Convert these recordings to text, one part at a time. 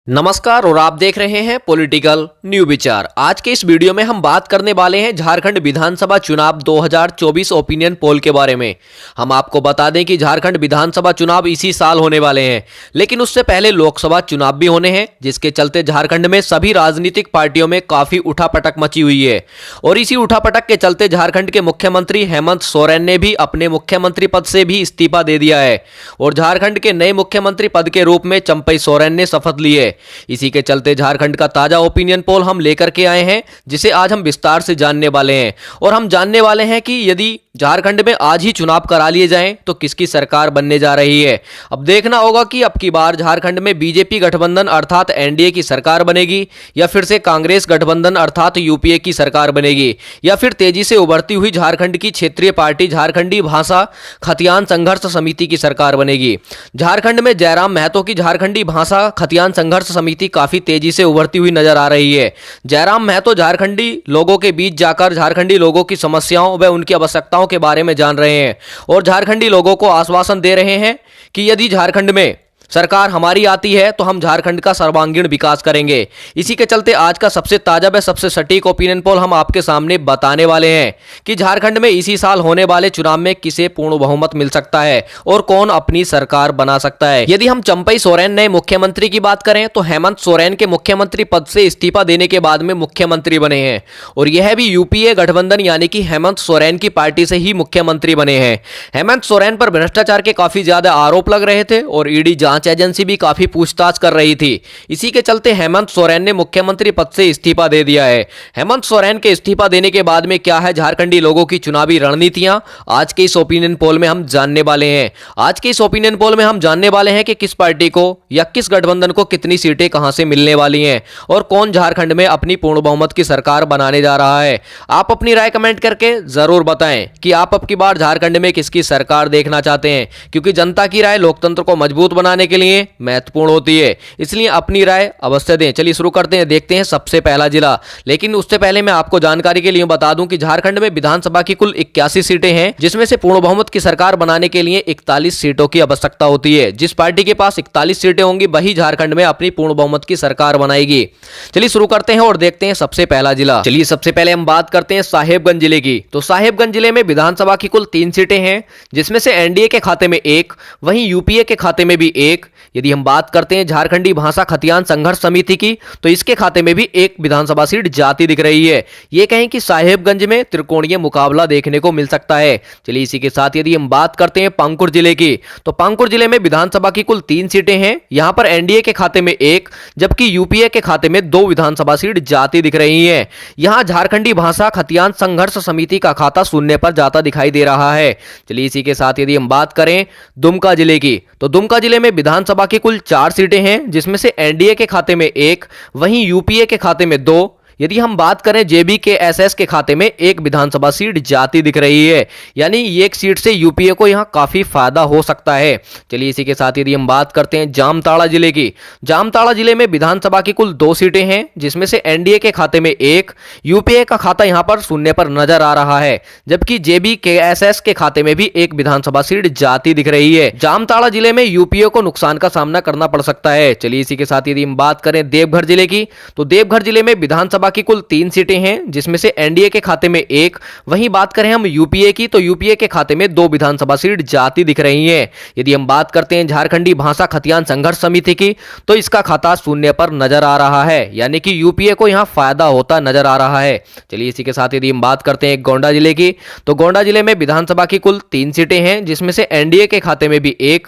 नमस्कार और आप देख रहे हैं पॉलिटिकल न्यू विचार। आज के इस वीडियो में हम बात करने वाले हैं झारखंड विधानसभा चुनाव 2024 ओपिनियन पोल के बारे में। हम आपको बता दें कि झारखंड विधानसभा चुनाव इसी साल होने वाले हैं, लेकिन उससे पहले लोकसभा चुनाव भी होने हैं, जिसके चलते झारखंड में सभी राजनीतिक पार्टियों में काफी उठापटक मची हुई है। और इसी उठापटक के चलते झारखंड के मुख्यमंत्री हेमंत सोरेन ने भी अपने मुख्यमंत्री पद से भी इस्तीफा दे दिया है और झारखंड के नए मुख्यमंत्री पद के रूप में चंपई सोरेन ने शपथ ली है। इसी के चलते झारखंड का ताजा ओपिनियन पोल हम लेकर के आए हैं, जिसे आज हम विस्तार से जानने वाले हैं। और हम जानने वाले हैं कि यदि झारखंड में आज ही चुनाव करा लिए जाएं तो किसकी सरकार बनने जा रही है। अब देखना होगा कि अब की बार झारखंड में बीजेपी गठबंधन अर्थात एनडीए की सरकार बनेगी या फिर से कांग्रेस गठबंधन अर्थात यूपीए की सरकार बनेगी या फिर तेजी से उभरती हुई झारखंड की क्षेत्रीय पार्टी झारखंडी भाषा खतियान संघर्ष समिति की सरकार बनेगी। झारखंड में जयराम महतो की झारखंडी भाषा खतियान संघर्ष समिति काफी तेजी से उभरती हुई नजर आ रही है। जयराम महतो झारखंडी लोगों के बीच जाकर झारखंडी लोगों की समस्याओं व उनकी आवश्यकताओं के बारे में जान रहे हैं और झारखंडी लोगों को आश्वासन दे रहे हैं कि यदि झारखंड में सरकार हमारी आती है तो हम झारखंड का सर्वांगीण विकास करेंगे। इसी के चलते आज का सबसे ताजा व सबसे सटीक ओपिनियन पोल हम आपके सामने बताने वाले हैं कि झारखंड में इसी साल होने वाले चुनाव में किसे पूर्ण बहुमत मिल सकता है और कौन अपनी सरकार बना सकता है। यदि हम चंपई सोरेन नए मुख्यमंत्री की बात करें तो हेमंत सोरेन के मुख्यमंत्री पद से इस्तीफा देने के बाद में मुख्यमंत्री बने हैं और यह भी यूपीए गठबंधन यानी कि हेमंत सोरेन की पार्टी से ही मुख्यमंत्री बने हैं। हेमंत सोरेन पर भ्रष्टाचार के काफी ज्यादा आरोप लग रहे थे और ईडी एजेंसी भी काफी पूछताछ कर रही थी। इसी के चलते हेमंत सोरेन ने मुख्यमंत्री पद से इस्तीफा दे दिया है। हेमंत सोरेन के इस्तीफा देने के बाद में क्या है झारखंडी लोगों की चुनावी रणनीतियां, आज के इस ओपिनियन पोल में हम जानने वाले हैं। आज के इस ओपिनियन पोल में हम जानने वाले हैं कि किस पार्टी को या किस गठबंधन को कितनी सीटें कहां से मिलने वाली हैं और कौन झारखंड में अपनी पूर्ण बहुमत की सरकार बनाने जा रहा है। आप अपनी राय कमेंट करके जरूर बताएं कि आप अब की बार झारखंड में किसकी सरकार देखना चाहते हैं, क्योंकि जनता की राय लोकतंत्र को मजबूत बनाने के लिए महत्वपूर्ण होती है, इसलिए अपनी राय अवश्य दें। चलिए शुरू करते हैं, देखते हैं सबसे पहला जिला। लेकिन उससे पहले मैं आपको जानकारी के लिए बता दूं कि झारखंड में विधानसभा की कुल 81 सीटें हैं, जिसमें से पूर्ण बहुमत की सरकार बनाने के लिए 41 सीटों की आवश्यकता होती है। जिस पार्टी के पास 41 सीटें होंगी वही झारखंड में अपनी पूर्ण बहुमत की सरकार बनाएगी। चलिए शुरू करते हैं और देखते हैं सबसे पहला जिला। चलिए सबसे पहले हम बात करते हैं साहेबगंज जिले की। तो साहेबगंज जिले में विधानसभा की कुल 3 सीटें हैं, जिसमें से एनडीए के खाते में 1, वहीं यूपीए के खाते में भी 1। यदि हम बात करते हैं झारखंडी भाषा खतियान संघर्ष समिति की तो इसके खाते में भी 1 विधानसभा सीट जाती दिख रही है। ये कहें कि साहेबगंज में त्रिकोणीय मुकाबला देखने को मिल सकता है। चलिए इसी के साथ यदि हम बात करते हैं पाकुड़ जिले की, तो पाकुड़ जिले में विधानसभा की कुल 3 सीटें हैं। यहां पर एनडीए के खाते में 1 जबकि यूपीए के खाते में 2 विधानसभा सीट जाती दिख रही है। यहां झारखंडी भाषा खतियान संघर्ष समिति का खाता शून्य पर जाता दिखाई दे रहा है। चलिए इसी के साथ यदि हम बात करें दुमका जिले की, तो दुमका जिले में विधानसभा की कुल 4 सीटें हैं, जिसमें से एनडीए के खाते में 1, वहीं यूपीए के खाते में 2। यदि हम बात करें जेबी के एसएस के खाते में 1 विधानसभा सीट जाती दिख रही है, यानी एक सीट से यूपीए को यहां काफी फायदा हो सकता है। चलिए इसी के साथ यदि हम बात करते हैं जामताड़ा जिले की, जामताड़ा जिले में विधानसभा की कुल 2 सीटें हैं, जिसमें से एनडीए के खाते में 1, यूपीए का खाता यहां पर शून्य पर नजर आ रहा है, जबकि जेबी के एसएस के खाते में भी 1 विधानसभा सीट जाती दिख रही है। जामताड़ा जिले में यूपीए को नुकसान का सामना करना पड़ सकता है। चलिए इसी के साथ यदि हम बात करें देवघर जिले की, तो देवघर जिले में विधानसभा की कुल 3 सीटें हैं, जिसमें से एनडीए के खाते में 1, वहीं बात करें हम यूपीए की तो यूपीए के खाते में 2 विधानसभा सीट जाती दिख रही हैं। यदि हम बात करते हैं झारखंडी भाषा खतियान संघर्ष समिति की, तो इसका खाता शून्य पर नजर आ रहा है, यानी कि यूपीए को यहां फायदा होता नजर आ रहा है। चलिए इसी के साथ यदि हम बात करते हैं गोंडा जिले की, तो गोंडा जिले में विधानसभा की कुल 3 सीटें हैं, जिसमें से एनडीए के खाते में भी 1,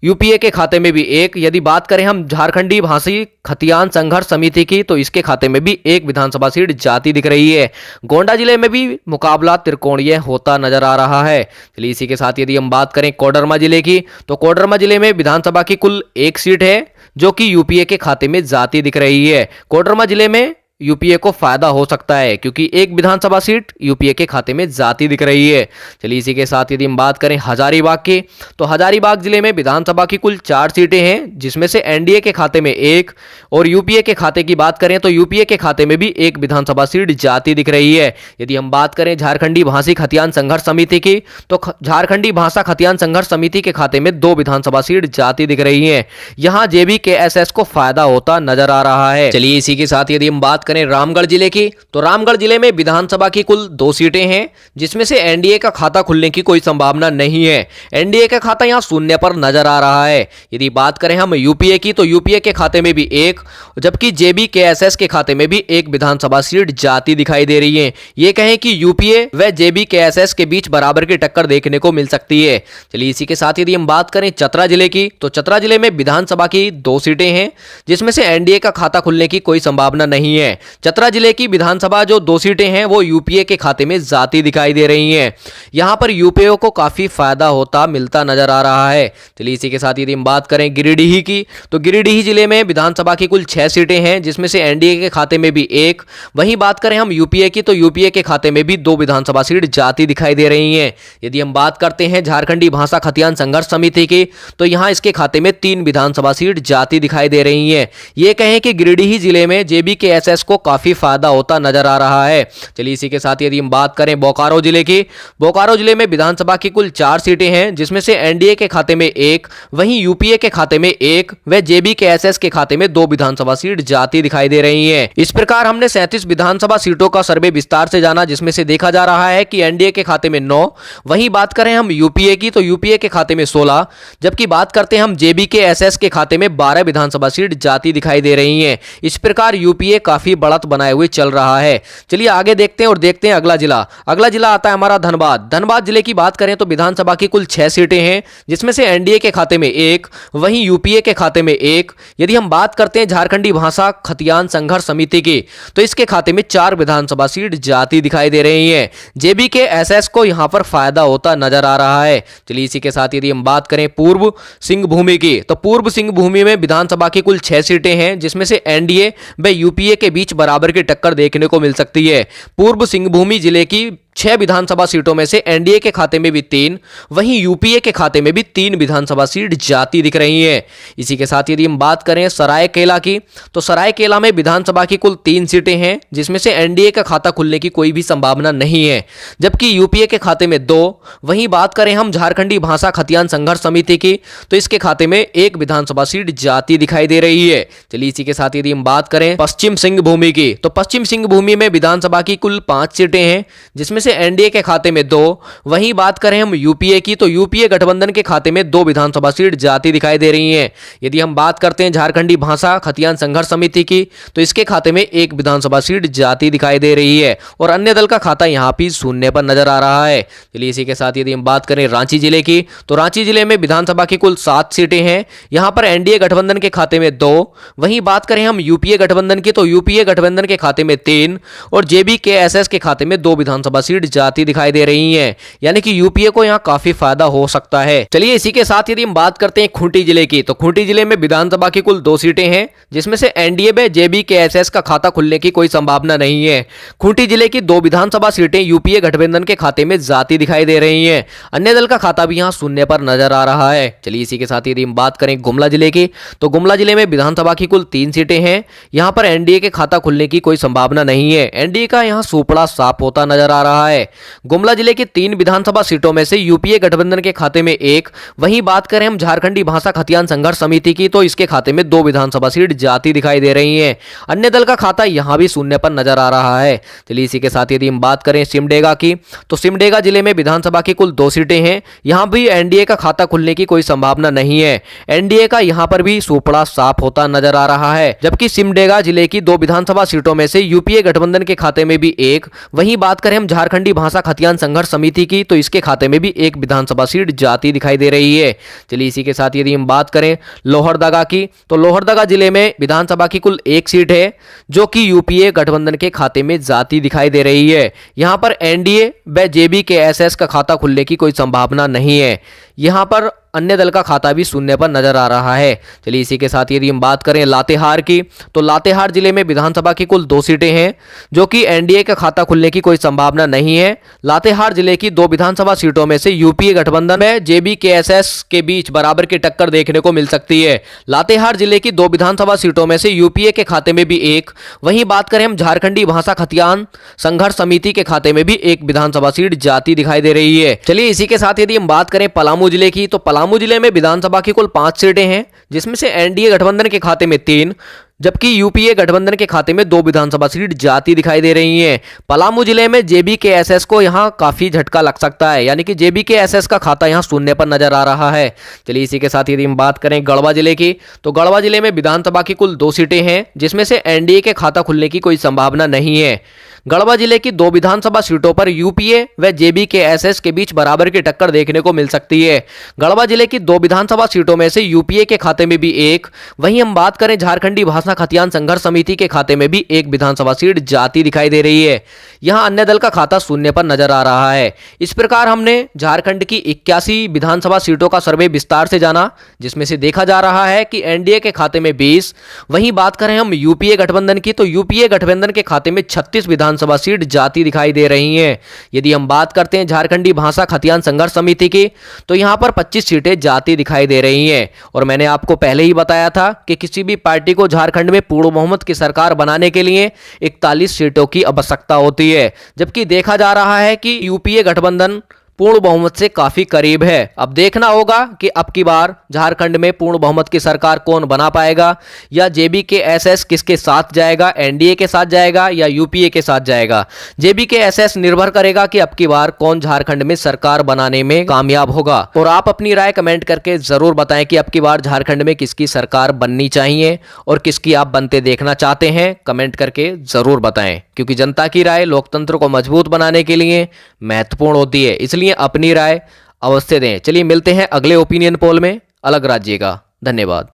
यूपीए के खाते में भी 1। यदि बात करें हम झारखंडी भाषी खतियान संघर्ष समिति की, तो इसके खाते में भी 1 विधानसभा सीट जाती दिख रही है। गोंडा जिले में भी मुकाबला त्रिकोणीय होता नजर आ रहा है। चलिए इसी के साथ यदि हम बात करें कोडरमा जिले की, तो कोडरमा जिले में विधानसभा की कुल 1 सीट है, जो कि यूपीए के खाते में जाती दिख रही है। कोडरमा जिले में यूपीए को फायदा हो सकता है, क्योंकि एक विधानसभा सीट यूपीए के खाते में जाती दिख रही है। चलिए इसी के साथ यदि हम बात करें हजारीबाग की, तो हजारीबाग जिले में विधानसभा की कुल 4 सीटें हैं, जिसमें से एनडीए के खाते में 1 और यूपीए के खाते की बात करें तो यूपीए के खाते में भी 1 विधानसभा सीट जाती दिख रही है। यदि हम बात करें झारखंडी भाषी खतियान संघर्ष समिति की, तो झारखंडी भाषा खतियान संघर्ष समिति के खाते में 2 विधानसभा सीट जाती दिख रही है। यहां जेबीकेएसएस को फायदा होता नजर आ रहा है। चलिए इसी के साथ यदि हम बात करें रामगढ़ जिले की, तो रामगढ़ जिले में विधानसभा की कुल 2 सीटें हैं, जिसमें से एनडीए का खाता खुलने की कोई संभावना नहीं है। एनडीए का खाता यहां शून्य पर नजर आ रहा है। यदि बात करें हम यूपीए की, तो यूपीए के खाते में भी 1, जबकि जेबीकेएसएस के खाते में भी 1 विधानसभा सीट जाती दिखाई दे रही है। ये कहें कि यूपीए व जेबीकेएसएस के बीच बराबर की टक्कर देखने को मिल सकती है। चलिए इसी के साथ यदि हम बात करें चतरा जिले की, तो चतरा जिले में विधानसभा की 2 सीटें हैं, जिसमें से एनडीए का खाता खुलने की कोई संभावना नहीं है। चतरा जिले की विधानसभा जो 2 सीटें हैं वो यूपीए के खाते में जाती दिखाई दे रही हैं। यहां पर यूपीए को काफी फायदा होता मिलता नजर आ रहा है। चलिए इसी के साथ यदि हम बात करें गिरिडीह की, तो गिरिडीह जिले में विधानसभा की कुल 6 सीटें हैं, जिसमें से एनडीए के खाते में भी 1। वहीं बात करें हम यूपीए की, तो यूपीए के खाते में भी 2 विधानसभा सीट जाती दिखाई दे रही हैं। यदि हम बात करते हैं झारखंडी भाषा खतियान संघर्ष समिति की, तो यहां इसके खाते में 3 विधानसभा सीट जाती दिखाई दे रही हैं। ये कहें कि गिरिडीह जिले में जेबीकेएसएस को काफी फायदा होता नजर आ रहा है। चलिए इसी के साथ यदि हम बात करें बोकारो जिले की, बोकारो जिले में विधानसभा की कुल 4 सीटें हैं, जिसमें से एनडीए के खाते में 1, वहीं यूपीए के खाते में 1 व जेबीकेएसएस के खाते में 2 विधानसभा सीट जाती दिखाई दे रही हैं। इस प्रकार हमने 37 विधानसभा सीटों का सर्वे विस्तार से जाना, जिसमें से देखा जा रहा है कि एनडीए के खाते में 9, वहीं बात करें हम यूपीए की, तो यूपीए के खाते में 16, जबकि बात करते हैं हम जेबीकेएसएस के खाते में 12 विधानसभा सीट जाती दिखाई दे रही हैं। इस प्रकार यूपीए काफी बढ़त बनाए हुए चल रहा है। चलिए आगे देखते हैं और देखते हैं अगला जिला। अगला जिला आता है हमारा धनबाद। धनबाद जिले की बात करें तो विधानसभा की कुल 6 सीटें हैं, जिसमें से एनडीए के खाते में 1, वहीं यूपीए के खाते में 1। यदि हम बात करते हैं झारखंडी भाषा खतियान संघर्ष समिति की, तो इसके खाते में 4 विधानसभा सीट जाती दिखाई दे रही हैं। जेबीकेएसएस को यहां पर फायदा होता नजर आ रहा है। चलिए इसी के साथ यदि हम बात करें पूर्व सिंहभूमि की, तो पूर्व सिंहभूमि में विधानसभा की कुल 6 सीटें हैं, जिसमें से एनडीए व यूपीए के बीच बराबर की टक्कर देखने को मिल सकती है। पूर्व सिंहभूमि जिले की 6 विधानसभा सीटों में से एनडीए के खाते में भी 3, वहीं यूपीए के खाते में भी 3 विधानसभा सीट जाती दिख रही हैं। इसी के साथ यदि हम बात करें सरायकेला की, तो सरायकेला में विधानसभा की कुल 3 सीटें हैं, जिसमें से एनडीए का खाता खुलने की कोई भी संभावना नहीं है, जबकि यूपीए के खाते में 2। वहीं बात करें हम झारखंडी भाषा खतियान संघर्ष समिति की, तो इसके खाते में 1 विधानसभा सीट जाती दिखाई दे रही है। चलिए इसी के साथ यदि हम बात करें पश्चिम सिंहभूमि की, तो पश्चिम सिंहभूमि में विधानसभा की कुल 5 सीटें हैं, जिसमें से एनडीए के खाते में 2। वहीं बात करें हम यूपीए की, तो यूपीए गठबंधन के खाते में 2 विधानसभा सीट जाती दिखाई दे रही हैं। यदि हम बात करते हैं झारखंडी भाषा खतियान संघर्ष समिति की, तो इसके खाते में 1 विधानसभा सीट जाती दिखाई दे रही है और अन्य दल का खाता यहां भी शून्य पर नजर आ रहा है। चलिए इसी के साथ यदि हम बात करें रांची जिले की, तो रांची जिले में विधानसभा की कुल 7 सीटें हैं। यहां पर एनडीए गठबंधन के खाते में 2। वहीं बात करें हम यूपीए गठबंधन की, तो यूपीए गठबंधन के खाते में 3 और जेबीकेएसएस के खाते में 2 विधानसभा सीट जाती दिखाई दे रही हैं। यानी कि यूपीए को यहां काफी फायदा हो सकता है। चलिए इसी के साथ यदि हम बात करते हैं खूंटी जिले की, तो खूंटी जिले में विधानसभा की कुल 2 सीटें हैं, जिसमें से एनडीए में जेबीकेएसएस का खाता खुलने की कोई संभावना नहीं है। खूंटी जिले की 2 विधानसभा सीटें यूपीए गठबंधन के खाते में जाती दिखाई दे रही हैं। अन्य दल का खाता भी यहां शून्य पर नजर आ रहा है। चलिए इसी के साथ यदि हम बात करें गुमला जिले की, तो गुमला जिले में विधानसभा की कुल 3 सीटें हैं। यहां पर एनडीए के खाता खुलने की कोई संभावना नहीं है। एनडीए का यहां सुपड़ा साफ होता नजर आ रहा है। गुमला जिले की 3 विधानसभा सीटों में से यूपीए गठबंधन के खाते में 1। वहीं बात करें हम झारखंडी भाषा खतियान संघर्ष समिति की, तो इसके खाते में 2 विधानसभा सीट जाती दिखाई दे रही हैं। अन्य दल का खाता यहां भी शून्य पर नजर आ रहा है। चलिए इसी के साथ यदि हम बात करें सिमडेगा की, तो सिमडेगा जिले में विधानसभा की कुल 2 सीटें हैं। यहां भी एनडीए का खाता खुलने की कोई संभावना नहीं है। एनडीए का यहां पर भी सुपड़ा साफ होता नजर आ रहा है, जबकि सिमडेगा जिले की 2 विधानसभा सीटों में से यूपीए गठबंधन के खाते में भी 1। वहीं बात करें हम झारखंडी भाषा खतियान संघर्ष समिति की, तो इसके खाते में भी 1 विधानसभा सीट जाती दिखाई दे रही है। चलिए इसी के साथ यदि हम बात करें लोहरदगा की, तो लोहरदगा जिले में विधानसभा की कुल 1 सीट है, जो कि यूपीए गठबंधन के खाते में जाती दिखाई दे रही है। यहां पर एनडीए व जेबीकेएसएस का खाता खुलने की कोई संभावना नहीं है। यहां पर अन्य दल का खाता भी शून्य पर नजर आ रहा है। चलिए इसी के साथ यदि हम बात करें लातेहार की, तो लातेहार जिले में विधानसभा की कुल 2 सीटें हैं, जो कि एनडीए का खाता खुलने की कोई संभावना नहीं है। लातेहार जिले की 2 विधानसभा सीटों में से यूपीए गठबंधन में जेबीकेएसएस के बीच बराबर की टक्कर देखने को मिल सकती है। लातेहार जिले की 2 विधानसभा सीटों में से यूपीए के खाते में भी एक, वहीं बात करें हम झारखंडी भाषा खतियान संघर्ष समिति के खाते में भी एक विधानसभा सीट जाती दिखाई दे रही है। चलिए इसी के साथ यदि हम बात करें पलामू जिले की, तो पलामू जिले में विधानसभा की कुल 5 सीटें हैं, जिसमें से एनडीए गठबंधन के खाते में 3, जबकि यूपीए गठबंधन के खाते में 2 विधानसभा सीट जाती दिखाई दे रही हैं। पलामू जिले में जेबीकेएसएस को यहां काफी झटका लग सकता है, यानी कि जेबीकेएसएस का खाता यहां शून्य पर नजर आ रहा है। चलिए इसी के साथ यदि हम बात करें गढ़वा जिले की, तो गढ़वा जिले में विधानसभा की कुल 2 सीटें हैं, जिसमें से एनडीए के खाता खुलने की कोई संभावना नहीं है। गढ़वा जिले की 2 विधानसभा सीटों पर यूपीए व जेबीकेएसएस के बीच बराबर की टक्कर देखने को मिल सकती है। गढ़वा जिले की 2 विधानसभा सीटों में से यूपीए के खाते में भी एक, वहीं हम बात करें झारखंडी भाषा खतियान संघर्ष समिति के खाते में भी एक विधानसभा सीट जाती दिखाई दे रही है। यहां अन्य दल का खाता शून्य पर नजर आ रहा है। इस प्रकार हमने झारखंड की 81 विधानसभा सीटों का सर्वे विस्तार से जाना, जिसमें से देखा जा रहा है कि एनडीए के खाते में 20, वहीं बात करें हम यूपीए गठबंधन की, तो यूपीए गठबंधन के खाते में 36 विधानसभा सीट जाती दिखाई दे रही हैं। यदि हम बात करते हैं झारखंडी भाषा खतियान संघर्ष समिति की, तो यहां पर 25 सीटें जाती दिखाई दे रही हैं। और मैंने आपको पहले ही बताया था कि किसी भी पार्टी को झारखंड में पूर्ण बहुमत की सरकार बनाने के लिए 41 सीटों की आवश्यकता होती है, जबकि देखा जा रहा है कि यूपीए गठबंधन पूर्ण बहुमत से काफी करीब है। अब देखना होगा कि अब की बार झारखंड में पूर्ण बहुमत की सरकार कौन बना पाएगा, या जेबीकेएसएस किसके साथ जाएगा, एनडीए के साथ जाएगा या यूपीए के साथ जाएगा। जेबीकेएसएस निर्भर करेगा कि अब की बार कौन झारखंड में सरकार बनाने में कामयाब होगा। और आप अपनी राय कमेंट करके जरूर बताएं कि अब की बार झारखंड में किसकी सरकार बननी चाहिए और किसकी आप बनते देखना चाहते हैं। कमेंट करके जरूर बताएं, क्योंकि जनता की राय लोकतंत्र को मजबूत बनाने के लिए महत्वपूर्ण होती है, इसलिए अपनी राय अवश्य दें। चलिए मिलते हैं अगले ओपिनियन पोल में अलग राज्य का। धन्यवाद।